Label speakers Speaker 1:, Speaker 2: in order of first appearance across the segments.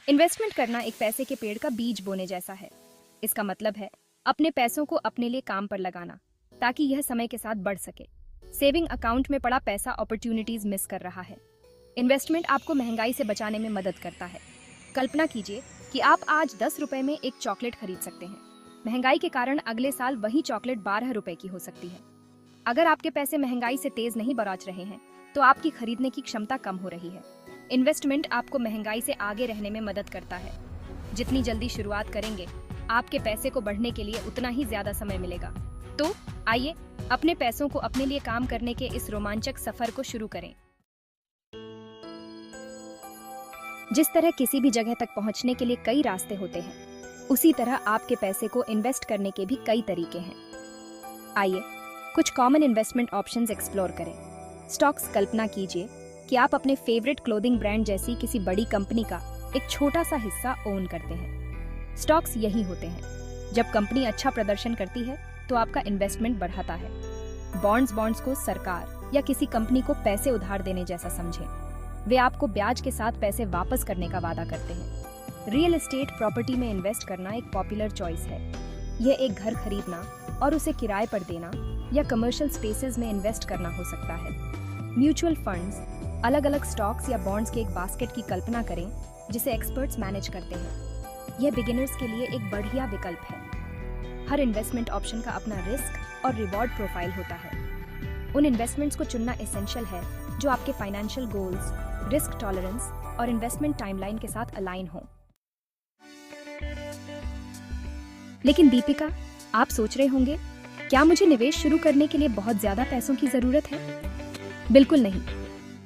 Speaker 1: Investment करना एक पैसे के पेड़ का बीज बोने जैसा है। इसका मतलब है अपने पैसों को अपने लिए काम पर लगाना ताकि यह समय के साथ बढ़ सके। सेविंग अकाउंट में पड़ा पैसा अपॉर्चुनिटीज मिस कर रहा है। इन्वेस्टमेंट आपको महंगाई से बचाने में मदद करता है। कल्पना कीजिए कि आप आज 10 रुपए में एक चॉकलेट खरीद सकते हैं। महंगाई के कारण अगले साल वही चॉकलेट 12 रुपए की हो सकती है। अगर आपके पैसे महंगाई से तेज नहीं बरौच रहे हैं तो आपकी खरीदने की क्षमता कम हो रही है। इन्वेस्टमेंट आपको महंगाई से आगे रहने में मदद करता है। जितनी जल्दी शुरुआत करेंगे आपके पैसे को बढ़ने के लिए उतना ही ज्यादा समय मिलेगा। तो आइए अपने पैसों को अपने लिए काम करने के इस रोमांचक सफर को शुरू करें। जिस तरह किसी भी जगह तक पहुंचने के लिए कई रास्ते होते हैं, उसी तरह आपके पैसे को इन्वेस्ट करने के भी कई तरीके हैं। आइए कुछ कॉमन इन्वेस्टमेंट ऑप्शंस एक्सप्लोर करें। स्टॉक्स। कल्पना कीजिए कि आप अपने फेवरेट क्लोथिंग ब्रांड जैसी किसी बड़ी कंपनी का एक छोटा सा हिस्सा ओन करते हैं। स्टॉक्स यही होते हैं। जब कंपनी अच्छा प्रदर्शन करती है तो आपका इन्वेस्टमेंट बढ़ाता है। बॉन्ड्स को सरकार या किसी कंपनी को पैसे उधार देने जैसा समझें। वे आपको ब्याज के साथ पैसे वापस करने का वादा करते हैं। रियल एस्टेट प्रॉपर्टी में इन्वेस्ट करना एक पॉपुलर चॉइस है। यह एक घर खरीदना और उसे किराए पर देना या कमर्शियल स्पेसेस में इन्वेस्ट करना हो सकता है। Mutual funds. अलग अलग स्टॉक्स या बॉन्ड्स के एक बास्केट की कल्पना करें जिसे एक्सपर्ट्स मैनेज करते हैं। यह बिगिनर्स के लिए एक बढ़िया विकल्प है। हर इन्वेस्टमेंट ऑप्शन का अपना रिस्क और रिवॉर्ड प्रोफाइल होता है। उन इन्वेस्टमेंट्स को चुनना एसेंशियल है जो आपके फाइनेंशियल गोल्स, रिस्क टॉलरेंस और इन्वेस्टमेंट टाइमलाइन के साथ अलाइन हो। लेकिन दीपिका, आप सोच रहे होंगे, क्या मुझे निवेश शुरू करने के लिए बहुत ज्यादा पैसों की जरूरत है? बिल्कुल नहीं।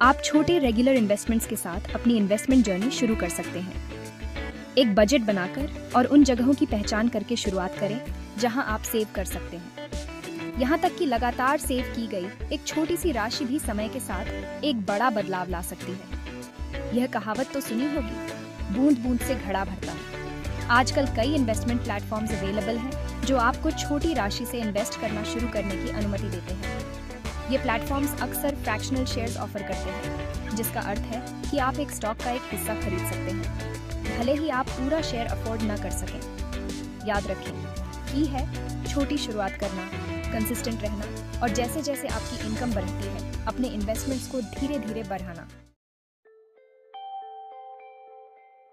Speaker 1: आप छोटे रेगुलर इन्वेस्टमेंट्स के साथ अपनी इन्वेस्टमेंट जर्नी शुरू कर सकते हैं। एक बजट बनाकर और उन जगहों की पहचान करके शुरुआत करें जहां आप सेव कर सकते हैं। यहाँ तक कि लगातार सेव की गई एक छोटी सी राशि भी समय के साथ एक बड़ा बदलाव ला सकती है। यह कहावत तो सुनी होगी, बूंद बूंद से घड़ा भरता है। आजकल कई इन्वेस्टमेंट प्लेटफॉर्म्स अवेलेबल हैं जो आपको छोटी राशि से इन्वेस्ट करना शुरू करने की अनुमति देते हैं। ये प्लेटफॉर्म्स अक्सर फ्रैक्शनल शेयर्स ऑफर करते हैं, जिसका अर्थ है कि आप एक स्टॉक का एक हिस्सा खरीद सकते हैं, भले ही आप पूरा शेयर अफोर्ड न कर सकें। याद रखें, की है छोटी शुरुआत करना, कंसिस्टेंट रहना और जैसे जैसे आपकी इनकम बढ़ती है अपने इन्वेस्टमेंट्स को धीरे धीरे बढ़ाना।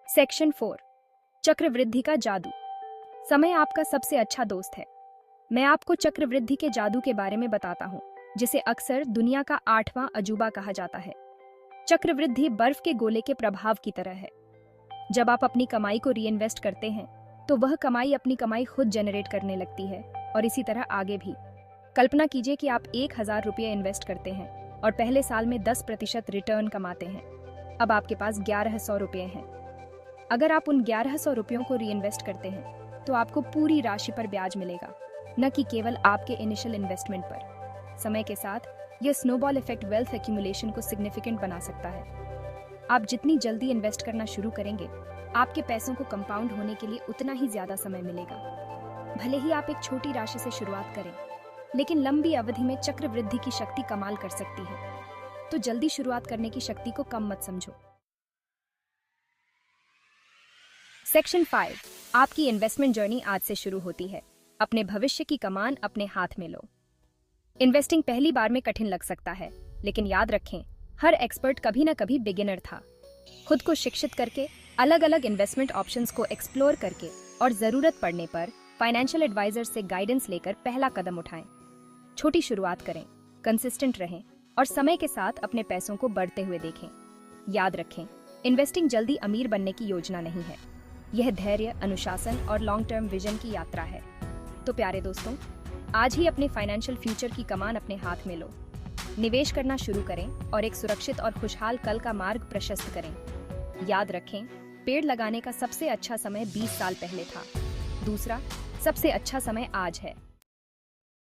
Speaker 1: सेक्शन 4। चक्रवृद्धि का जादू। समय आपका सबसे अच्छा दोस्त है। मैं आपको चक्रवृद्धि के जादू के बारे में बताता हूँ, जिसे अक्सर दुनिया का 8वां अजूबा कहा जाता है। चक्रवृद्धि बर्फ के गोले के प्रभाव की तरह है। जब आप अपनी कमाई को रीइन्वेस्ट करते हैं तो वह कमाई अपनी कमाई खुद जनरेट करने लगती है और इसी तरह आगे भी। कल्पना कीजिए कि आप 1000 रुपये इन्वेस्ट करते हैं और पहले साल में 10% रिटर्न कमाते हैं। अब आपके पास 1100 रुपये हैं। अगर आप उन 1100 रुपयों को रीइन्वेस्ट करते हैं तो आपको पूरी राशि पर ब्याज मिलेगा, न कि केवल आपके इनिशियल इन्वेस्टमेंट पर। समय के साथ यह स्नोबॉल इफेक्ट वेल्थ एक्यूमुलेशन को सिग्निफिकेंट बना सकता है। आप जितनी जल्दी इन्वेस्ट करना शुरू करेंगे, आपके पैसों को कंपाउंड होने के लिए उतना ही ज्यादा समय मिलेगा। भले ही आप एक छोटी राशि से शुरुआत करें, लेकिन लंबी अवधि में चक्रवृद्धि की शक्ति कमाल कर सकती है। तो जल्दी शुरुआत करने की शक्ति को कम मत समझो। सेक्शन 5। आपकी इन्वेस्टमेंट जर्नी आज से शुरू होती है। अपने भविष्य की कमान अपने हाथ में लो। इन्वेस्टिंग पहली बार में कठिन लग सकता है, लेकिन याद रखें, हर एक्सपर्ट कभी न कभी बिगिनर था। खुद को शिक्षित करके, अलग अलग इन्वेस्टमेंट ऑप्शंस को एक्सप्लोर करके और जरूरत पड़ने पर फाइनेंशियल एडवाइजर से गाइडेंस लेकर पहला कदम उठाएं। छोटी शुरुआत करें, कंसिस्टेंट रहें और समय के साथ अपने पैसों को बढ़ते हुए देखें। याद रखें, इन्वेस्टिंग जल्दी अमीर बनने की योजना नहीं है। यह धैर्य, अनुशासन और लॉन्ग टर्म विजन की यात्रा है। तो प्यारे दोस्तों, आज ही अपने फाइनेंशियल फ्यूचर की कमान अपने हाथ में लो। निवेश करना शुरू करें और एक सुरक्षित और खुशहाल कल का मार्ग प्रशस्त करें। याद रखें, पेड़ लगाने का सबसे अच्छा समय 20 साल पहले था। दूसरा सबसे अच्छा समय आज है।